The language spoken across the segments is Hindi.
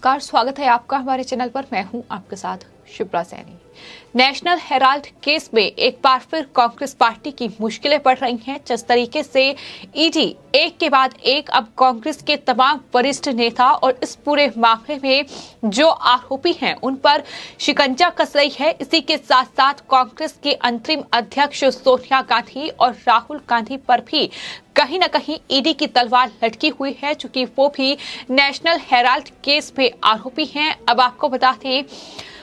नमस्कार, स्वागत है आपका हमारे चैनल पर। मैं हूं आपके साथ Shipra Saini. National Herald case में एक बार फिर कांग्रेस पार्टी की मुश्किलें बढ़ रही हैं। जिस तरीके से ईडी एक के बाद एक अब कांग्रेस के तमाम वरिष्ठ नेता और इस पूरे मामले में जो आरोपी हैं उन पर शिकंजा कस रही है। इसी के साथ साथ कांग्रेस के अंतरिम अध्यक्ष सोनिया गांधी और राहुल गांधी पर भी कहीं न कहीं ईडी की तलवार लटकी हुई है, चूंकि वो भी नेशनल हेराल्ड केस में आरोपी हैं। अब आपको बता दें,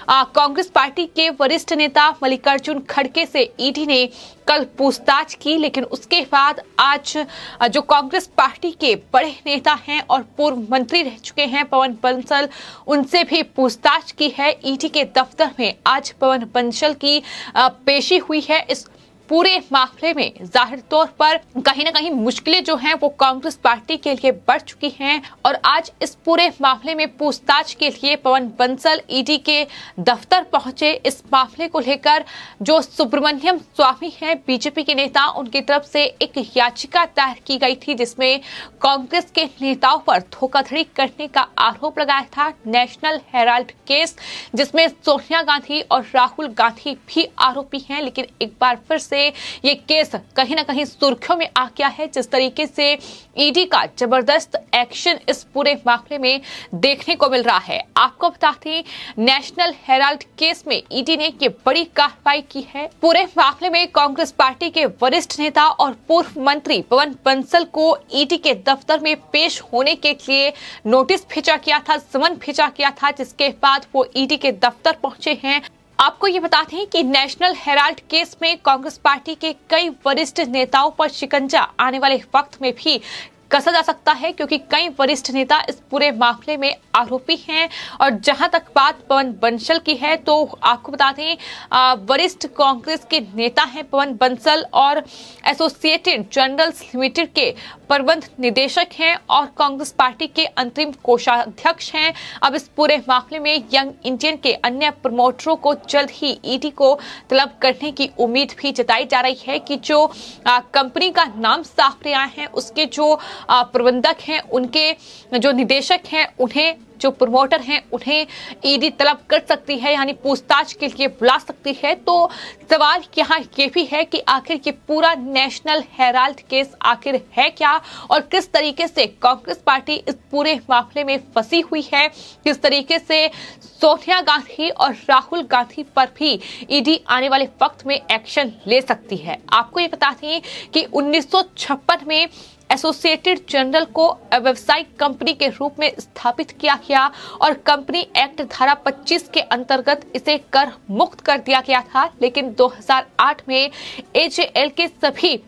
कांग्रेस पार्टी के वरिष्ठ नेता मल्लिकार्जुन खड़गे से ईडी ने कल पूछताछ की, लेकिन उसके बाद आज जो कांग्रेस पार्टी के बड़े नेता हैं और पूर्व मंत्री रह चुके हैं पवन बंसल, उनसे भी पूछताछ की है। ईडी के दफ्तर में आज पवन बंसल की पेशी हुई है। इस पूरे मामले में जाहिर तौर पर कहीं ना कहीं मुश्किलें जो हैं वो कांग्रेस पार्टी के लिए बढ़ चुकी हैं और आज इस पूरे मामले में पूछताछ के लिए पवन बंसल ईडी के दफ्तर पहुंचे। इस मामले को लेकर जो सुब्रमण्यम स्वामी हैं, बीजेपी के नेता, उनकी तरफ से एक याचिका दायर की गई थी जिसमें कांग्रेस के नेताओं पर धोखाधड़ी करने का आरोप लगाया था। नेशनल हेराल्ड केस जिसमें सोनिया गांधी और राहुल गांधी भी आरोपी हैं, लेकिन एक बार फिर से ये केस कहीं ना कहीं सुर्खियों में आ गया है। जिस तरीके से ईडी का जबरदस्त एक्शन इस पूरे मामले में देखने को मिल रहा है। आपको बताते हैं, नेशनल हेराल्ड केस में ईडी ने ये बड़ी कार्रवाई की है। पूरे मामले में कांग्रेस पार्टी के वरिष्ठ नेता और पूर्व मंत्री पवन बंसल को ईडी के दफ्तर में पेश होने के लिए नोटिस भेजा गया था, समन भेजा गया था, जिसके बाद वो ईडी के दफ्तर पहुंचे हैं। आपको ये बताते हैं कि नेशनल हेराल्ड केस में कांग्रेस पार्टी के कई वरिष्ठ नेताओं पर शिकंजा आने वाले वक्त में भी कसा जा सकता है, क्योंकि कई वरिष्ठ नेता इस पूरे मामले में आरोपी हैं। और जहां तक बात पवन बंसल की है तो आपको बता दें, वरिष्ठ कांग्रेस के नेता हैं पवन बंसल और एसोसिएटेड जर्नल्स लिमिटेड के प्रबंध निदेशक हैं और कांग्रेस पार्टी के अंतरिम कोषाध्यक्ष हैं। अब इस पूरे मामले में यंग इंडियन के अन्य प्रमोटरों को जल्द ही ईडी को तलब करने की उम्मीद भी जताई जा रही है कि जो कंपनी का नाम सामने आए हैं उसके जो प्रबंधक हैं, उनके जो निदेशक हैं, उन्हें जो प्रमोटर हैं उन्हें ईडी तलब कर सकती है, यानी पूछताछ के लिए बुला सकती है। तो सवाल यहाँ ये भी है कि आखिर ये पूरा नेशनल हेराल्ड केस आखिर है क्या और किस तरीके से कांग्रेस पार्टी इस पूरे मामले में फंसी हुई है, किस तरीके से सोनिया गांधी और राहुल गांधी पर भी ईडी आने वाले वक्त में एक्शन ले सकती है। आपको ये बताते हैं कि 1956 में एसोसिएटेड जर्नल को व्यावसायिक कंपनी के रूप में स्थापित किया गया और कंपनी एक्ट धारा 25 के अंतर्गत इसे कर मुक्त कर दिया गया था, लेकिन 2008 में एजेएल के सभी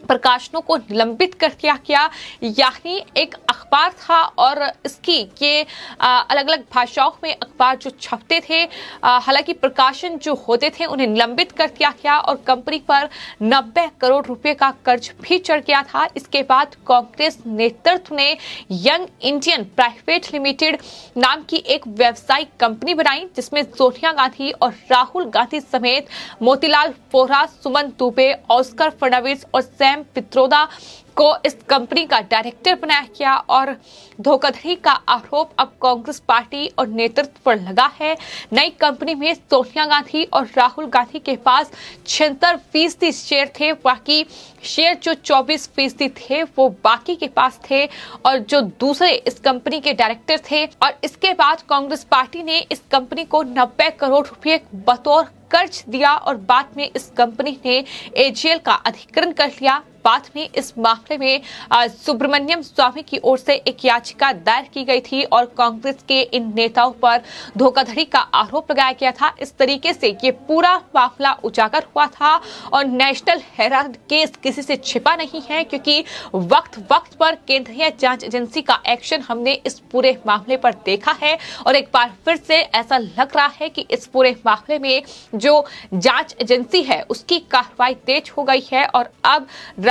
प्रकाशनों को निलंबित कर दिया गया। यानी एक अखबार था और इसकी ये अलग अलग भाषाओं में अखबार जो छपते थे, हालांकि प्रकाशन जो होते थे उन्हें निलंबित कर दिया गया और कंपनी पर 90 करोड़ रुपए का कर्ज भी चढ़ गया था। इसके बाद कांग्रेस नेतृत्व ने यंग इंडियन प्राइवेट लिमिटेड नाम की एक व्यावसायिक कंपनी बनाई, जिसमें सोनिया गांधी और राहुल गांधी समेत मोतीलाल वोरा, सुमन दुबे, ऑस्कर फडणवीस और सैम पित्रोदा को इस कंपनी का डायरेक्टर बनाया गया और धोखाधड़ी का आरोप अब कांग्रेस पार्टी और नेतृत्व पर लगा है। नई कंपनी में सोनिया गांधी और राहुल गांधी के पास 76% शेयर थे, बाकी शेयर जो 24% थे वो बाकी के पास थे और जो दूसरे इस कंपनी के डायरेक्टर थे। और इसके बाद कांग्रेस पार्टी ने इस कंपनी को 90 करोड़ रुपए बतौर कर्ज दिया और बाद में इस कंपनी ने एजेएल का अधिग्रहण कर लिया। बाद में इस मामले में सुब्रमण्यम स्वामी की ओर से एक याचिका दायर की गई थी और कांग्रेस के इन नेताओं पर धोखाधड़ी का आरोप लगाया गया था। इस तरीके से ये पूरा मामला उजागर हुआ था और नेशनल हेराल्ड केस किसी से छिपा नहीं है, क्योंकि वक्त वक्त पर केंद्रीय जांच एजेंसी का एक्शन हमने इस पूरे मामले पर देखा है और एक बार फिर से ऐसा लग रहा है कि इस पूरे मामले में जो जांच एजेंसी है उसकी कार्रवाई तेज हो गई है और अब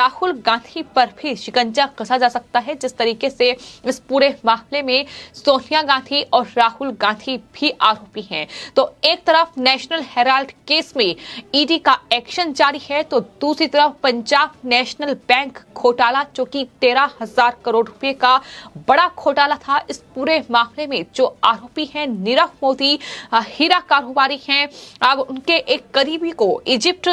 राहुल गांधी पर भी शिकंजा कसा जा सकता है। जिस तरीके से इस पूरे मामले में सोनिया गांधी और राहुल गांधी भी आरोपी हैं, तो एक तरफ नेशनल हेराल्ड केस में ईडी का एक्शन जारी है, तो दूसरी तरफ पंजाब नेशनल बैंक घोटाला, जो कि 13,000 करोड़ रुपए का बड़ा घोटाला था। इस पूरे मामले में जो आरोपी हैं नीरव मोदी, हीरा कारोबारी हैं, अब उनके एक करीबी को इजिप्ट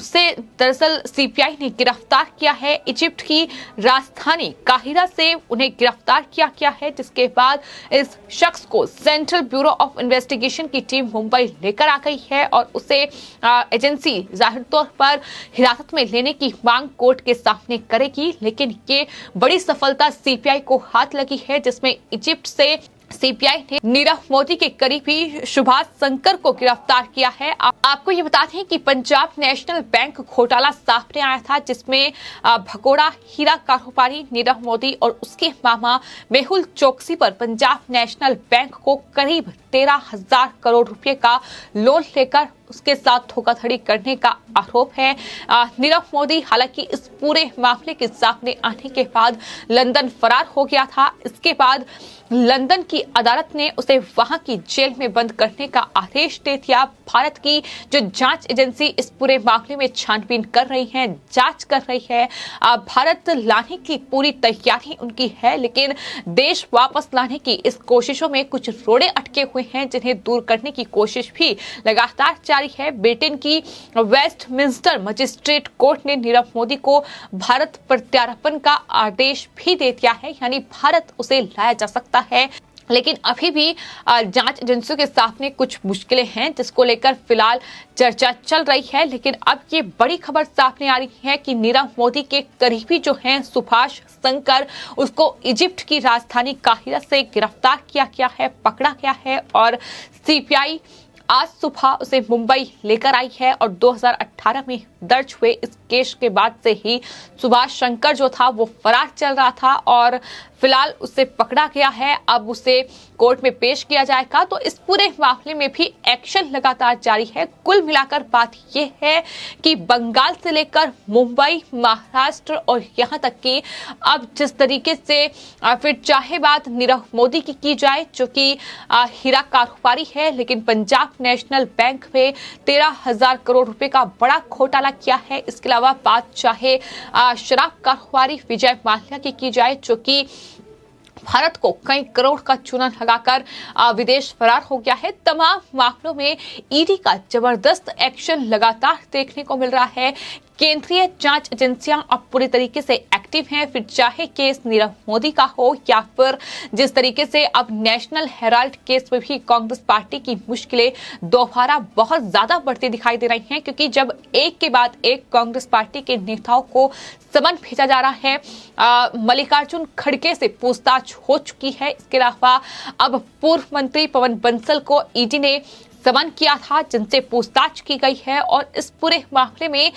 से दरअसल सीबीआई ने गिरफ्तार किया है। इजिप्ट की राजधानी काहिरा से उन्हें गिरफ्तार किया गया है, जिसके बाद इस शख्स को सेंट्रल ब्यूरो ऑफ इन्वेस्टिगेशन की टीम मुंबई लेकर आ गई है और उसे एजेंसी जाहिर तौर पर हिरासत में लेने की मांग कोर्ट के सामने करेगी। लेकिन ये बड़ी सफलता सीबीआई को हाथ लगी है, जिसमें इजिप्ट से सीबीआई ने नीरव मोदी के करीबी सुभाष शंकर को गिरफ्तार किया है। आपको ये बता दें कि पंजाब नेशनल बैंक घोटाला सामने आया था, जिसमें भगोड़ा हीरा कारोबारी नीरव मोदी और उसके मामा मेहुल चोकसी पर पंजाब नेशनल बैंक को करीब 13,000 करोड़ रुपए का लोन लेकर उसके साथ धोखाधड़ी करने का आरोप है। नीरव मोदी हालांकि इस पूरे मामले के सामने आने के बाद लंदन फरार हो गया था। इसके बाद लंदन की अदालत ने उसे वहां की जेल में बंद करने का आदेश दे दिया। भारत की जो जांच एजेंसी इस पूरे मामले में छानबीन कर रही है, जांच कर रही है। भारत लाने की पूरी तैयारी उनकी है, लेकिन देश वापस लाने की इस कोशिशों में कुछ रोड़े अटके हुए हैं, जिन्हें दूर करने की कोशिश भी लगातार जारी है। ब्रिटेन की वेस्टमिंस्टर मजिस्ट्रेट कोर्ट ने नीरव मोदी को भारत प्रत्यार्पण का आदेश भी दे दिया है, यानी भारत उसे लाया जा सकता है। लेकिन अभी भी जांच एजेंसियों के सामने कुछ मुश्किलें हैं, जिसको लेकर फिलहाल चर्चा चल रही है। लेकिन अब ये बड़ी खबर सामने आ रही है कि नीरव मोदी के करीबी जो हैं सुभाष शंकर, उसको इजिप्ट की राजधानी काहिरा से गिरफ्तार किया गया है, पकड़ा गया है और सीबीआई आज सुबह उसे मुंबई लेकर आई है। और 2018 में दर्ज हुए इस केस के बाद से ही सुभाष शंकर जो था वो फरार चल रहा था और फिलहाल उसे पकड़ा गया है। अब उसे कोर्ट में पेश किया जाएगा। तो इस पूरे मामले में भी एक्शन लगातार जारी है। कुल मिलाकर बात यह है कि बंगाल से लेकर मुंबई, महाराष्ट्र और यहाँ तक कि अब जिस तरीके से फिर चाहे बात नीरव मोदी की जाए, जो कि हीरा कारोबारी है, लेकिन पंजाब नेशनल बैंक में 13,000 करोड़ रुपए का बड़ा घोटाला किया है। इसके अलावा बात चाहे शराब कारोबारी विजय माल्या की जाए, जो कि भारत को कई करोड़ का चूना लगाकर विदेश फरार हो गया है। तमाम मामलों में ईडी का जबरदस्त एक्शन लगातार देखने को मिल रहा है। केंद्रीय जांच एजेंसियां अब पूरी तरीके से एक्टिव हैं, फिर चाहे केस नीरव मोदी का हो या फिर जिस तरीके से अब नेशनल हेराल्ड केस में भी कांग्रेस पार्टी की मुश्किलें दोबारा बहुत ज्यादा बढ़ती दिखाई दे रही हैं, क्योंकि जब एक के बाद एक कांग्रेस पार्टी के नेताओं को समन भेजा जा रहा है। मल्लिकार्जुन खड़गे से पूछताछ हो चुकी है। इसके अलावा अब पूर्व मंत्री पवन बंसल को ईडी ने समन किया था, जिनसे पूछताछ की गई है और इस पूरे मामले में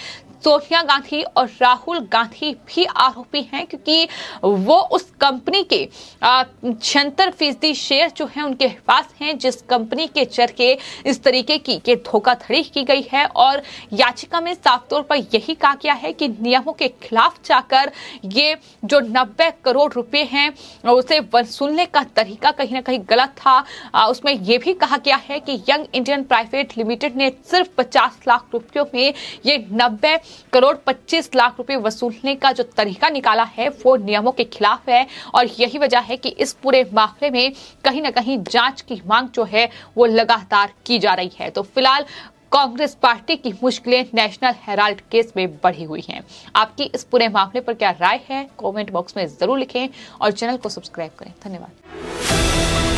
सोनिया गांधी और राहुल गांधी भी आरोपी हैं, क्योंकि वो उस कंपनी के 76% शेयर जो हैं उनके पास हैं, जिस कंपनी के जरिए इस तरीके की धोखाधड़ी की गई है। और याचिका में साफ तौर पर यही कहा गया है कि नियमों के खिलाफ जाकर ये जो 90 करोड़ रुपए हैं उसे वसूलने का तरीका कहीं ना कहीं गलत था। उसमें यह भी कहा गया है कि यंग इंडियन प्राइवेट लिमिटेड ने सिर्फ 50 लाख रुपयों में ये 90 करोड़ 25 लाख रुपए वसूलने का जो तरीका निकाला है वो नियमों के खिलाफ है। और यही वजह है कि इस पूरे मामले में कहीं ना कहीं जांच की मांग जो है वो लगातार की जा रही है। तो फिलहाल कांग्रेस पार्टी की मुश्किलें नेशनल हेराल्ड केस में बढ़ी हुई हैं। आपकी इस पूरे मामले पर क्या राय है, कमेंट बॉक्स में जरूर लिखें और चैनल को सब्सक्राइब करें। धन्यवाद।